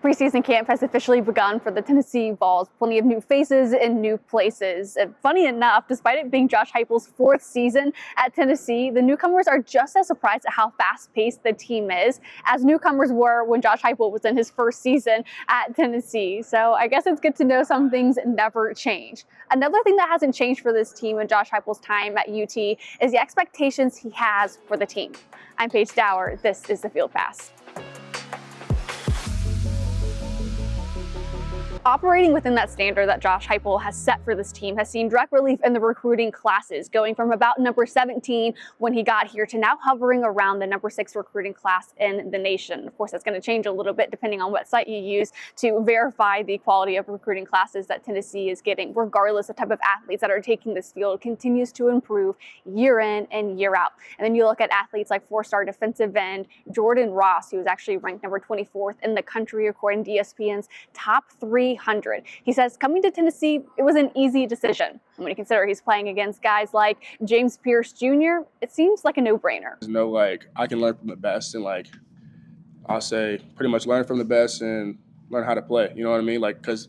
Preseason camp has officially begun for the Tennessee Vols. Plenty of new faces in new places. And funny enough, despite it being Josh Heupel's fourth season at Tennessee, the newcomers are just as surprised at how fast-paced the team is as newcomers were when Josh Heupel was in his first season at Tennessee. So I guess it's good to know some things never change. Another thing that hasn't changed for this team in Josh Heupel's time at UT is the expectations he has for the team. I'm Paige Dower. This is the Field Pass. Operating within that standard that Josh Heupel has set for this team has seen direct relief in the recruiting classes, going from about number 17 when he got here to now hovering around the number 6 recruiting class in the nation. Of course, that's going to change a little bit depending on what site you use to verify the quality of recruiting classes that Tennessee is getting. Regardless, the type of athletes that are taking this field continues to improve year in and year out. And then you look at athletes like 4-star defensive end Jordan Ross, who was actually ranked number 24th in the country according to ESPN's top 300. He says coming to Tennessee, it was an easy decision. And when you consider he's playing against guys like James Pierce Jr., it seems like a no-brainer. I can learn from the best and I'll say pretty much learn from the best and learn how to play. You know what I mean? Because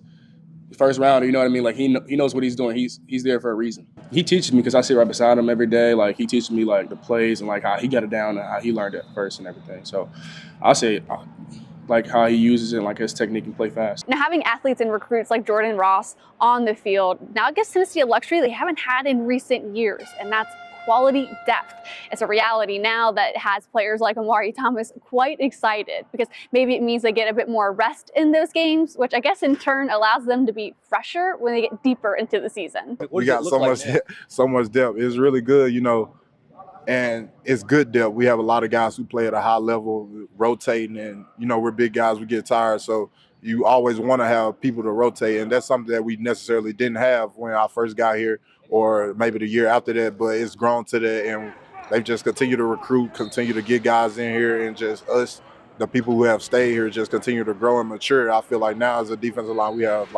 the first round, you know what I mean? He knows what he's doing. He's there for a reason. He teaches me because I sit right beside him every day. He teaches me the plays and how he got it down and how he learned it first and everything. So I'll say how he uses it, his technique and play fast. Now, having athletes and recruits like Jordan Ross on the field now gives Tennessee a luxury they haven't had in recent years, and that's quality depth. It's a reality now that has players like Omari Thomas quite excited because maybe it means they get a bit more rest in those games, which I guess in turn allows them to be fresher when they get deeper into the season. We got so much depth. It's really good, and it's good depth. We have a lot of guys who play at a high level, rotating, and we're big guys. We get tired, so you always want to have people to rotate, and that's something that we necessarily didn't have when I first got here, or maybe the year after that. But it's grown to that, and they've just continued to recruit, continue to get guys in here, and just us, the people who have stayed here, just continue to grow and mature. I feel like now as a defensive line, we have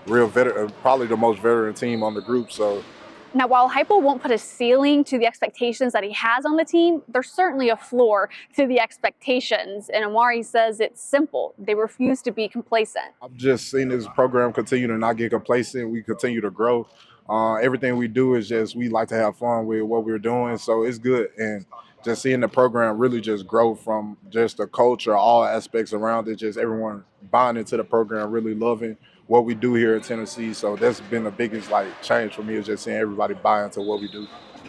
real veteran, probably the most veteran team on the group. So. Now, while Heupel won't put a ceiling to the expectations that he has on the team, there's certainly a floor to the expectations. And Omari says it's simple. They refuse to be complacent. I've just seen this program continue to not get complacent. We continue to grow. Everything we do is just we like to have fun with what we're doing. So it's good. And just seeing the program really just grow from just the culture, all aspects around it, just everyone buying into the program, really loving what we do here in Tennessee. So that's been the biggest change for me, is just seeing everybody buy into what we do.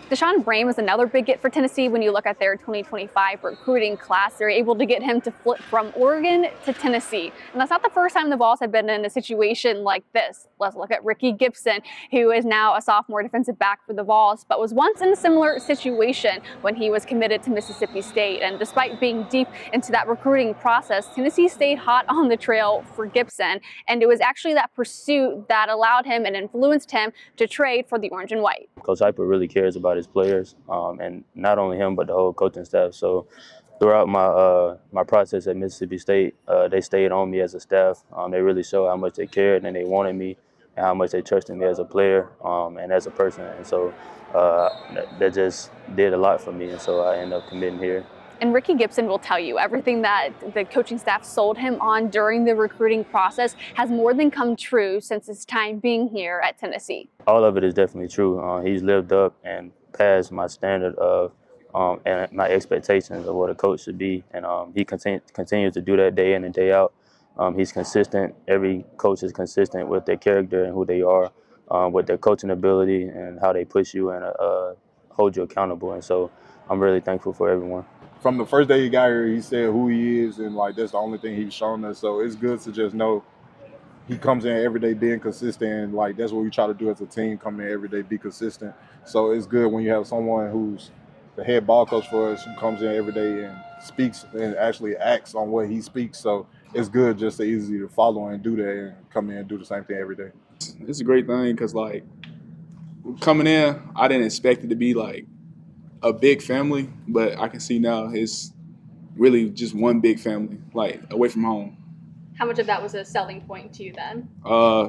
Deshaun Brame was another big get for Tennessee. When you look at their 2025 recruiting class, they're able to get him to flip from Oregon to Tennessee. And that's not the first time the Vols have been in a situation like this. Let's look at Ricky Gibson, who is now a sophomore defensive back for the Vols, but was once in a similar situation when he was committed to Mississippi State. And despite being deep into that recruiting process, Tennessee stayed hot on the trail for Gibson. And it was actually that pursuit that allowed him and influenced him to trade for the orange and white. Coach Heupel really cares about his players, and not only him, but the whole coaching staff. So throughout my process at Mississippi State, they stayed on me as a staff. They really showed how much they cared and they wanted me, and how much they trusted me as a player and as a person. And so that just did a lot for me, and so I ended up committing here. And Ricky Gibson will tell you everything that the coaching staff sold him on during the recruiting process has more than come true since his time being here at Tennessee. All of it is definitely true. He's lived up and passed my standard of and my expectations of what a coach should be. And he continues to do that day in and day out. He's consistent. Every coach is consistent with their character and who they are, with their coaching ability and how they push you and hold you accountable. And so I'm really thankful for everyone. From the first day he got here, he said who he is, and that's the only thing he's shown us. So it's good to just know he comes in every day being consistent, and that's what we try to do as a team, come in every day, be consistent. So it's good when you have someone who's the head ball coach for us, who comes in every day and speaks and actually acts on what he speaks. So it's good just to easy to follow and do that and come in and do the same thing every day. It's a great thing because coming in, I didn't expect it to be a big family, but I can see now it's really just one big family, away from home. How much of that was a selling point to you then? A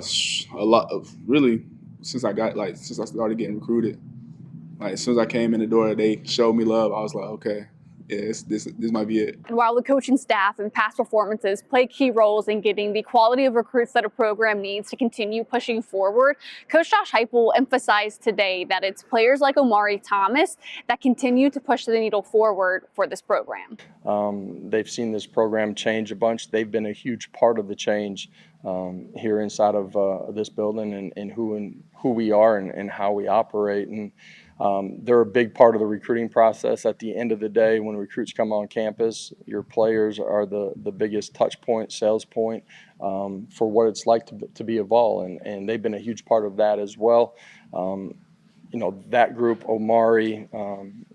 lot of, really, since I started getting recruited. As soon as I came in the door, they showed me love. I was like, okay, yeah, this might be it. And while the coaching staff and past performances play key roles in getting the quality of recruits that a program needs to continue pushing forward, Coach Josh Heupel emphasized today that it's players like Omari Thomas that continue to push the needle forward for this program. They've seen this program change a bunch. They've been a huge part of the change here inside of this building and who we are and how we operate. And they're a big part of the recruiting process. At the end of the day, when recruits come on campus, your players are the biggest touch point, sales point for what it's like to be a Vol, and they've been a huge part of that as well. You know, that group, Omari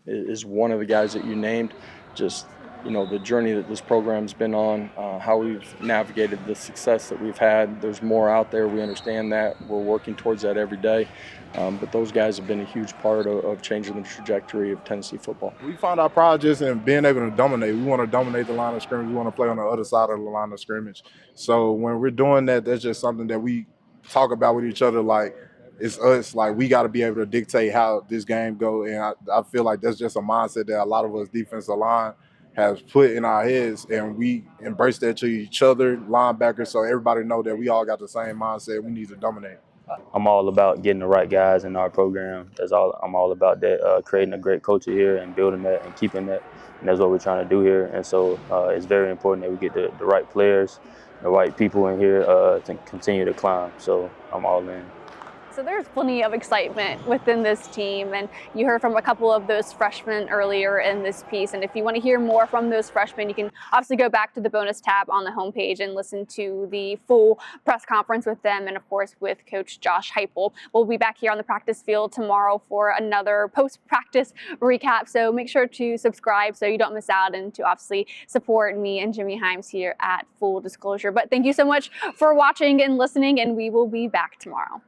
is one of the guys that you named. Just, you know, the journey that this program's been on, how we've navigated the success that we've had. There's more out there. We understand that. We're working towards that every day. But those guys have been a huge part of changing the trajectory of Tennessee football. We find our pride just in being able to dominate. We want to dominate the line of scrimmage. We want to play on the other side of the line of scrimmage. So when we're doing that, that's just something that we talk about with each other. Like, it's us. Like, we got to be able to dictate how this game go. And I feel like that's just a mindset that a lot of us defensive line has put in our heads, and we embrace that to each other, linebackers, so everybody know that we all got the same mindset. We need to dominate. I'm all about getting the right guys in our program. That's all. I'm all about that, creating a great culture here and building that and keeping that. And that's what we're trying to do here. And so it's very important that we get the right players, the right people in here to continue to climb. So I'm all in. So there's plenty of excitement within this team, and you heard from a couple of those freshmen earlier in this piece. And if you want to hear more from those freshmen, you can obviously go back to the bonus tab on the homepage and listen to the full press conference with them and, of course, with Coach Josh Heupel. We'll be back here on the practice field tomorrow for another post-practice recap. So make sure to subscribe so you don't miss out, and to obviously support me and Jimmy Himes here at Full Disclosure. But thank you so much for watching and listening, and we will be back tomorrow.